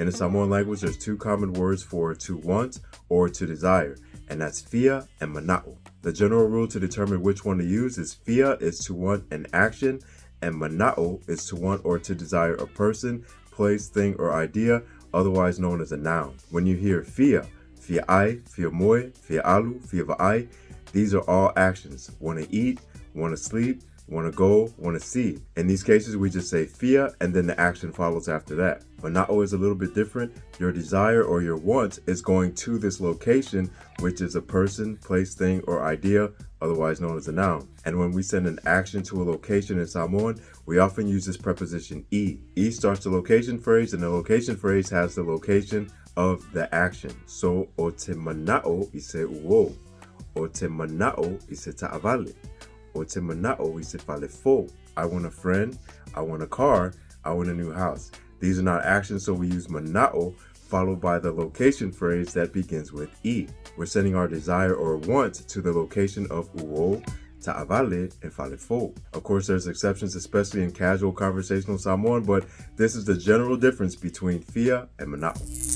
In the Samoan language, there's two common words for to want or to desire, and that's fia and mana'o. The general rule to determine which one to use is fia is to want an action, and mana'o is to want or to desire a person, place, thing, or idea, otherwise known as a noun. When you hear fia, fia ai, fia moe, fia alu, fia va'ai, these are all actions. Want to eat, want to sleep, want to go, want to see. In these cases, we just say fia and then the action follows after that. Mana'o is a little bit different. Your desire or your want is going to this location, which is a person, place, thing, or idea, otherwise known as a noun. And when we send an action to a location in Samoan, we often use this preposition e. E starts the location phrase, and the location phrase has the location of the action. So, o te mana'o I se uo. O te mana'o I se ta'avale. O te mana'o I se falefo. I want a friend, I want a car, I want a new house. These are not actions, so we use mana'o followed by the location phrase that begins with e. We're sending our desire or want to the location of uo, ta'avale, and falefo. Of course, there's exceptions, especially in casual conversational Samoan, but this is the general difference between fia and mana'o.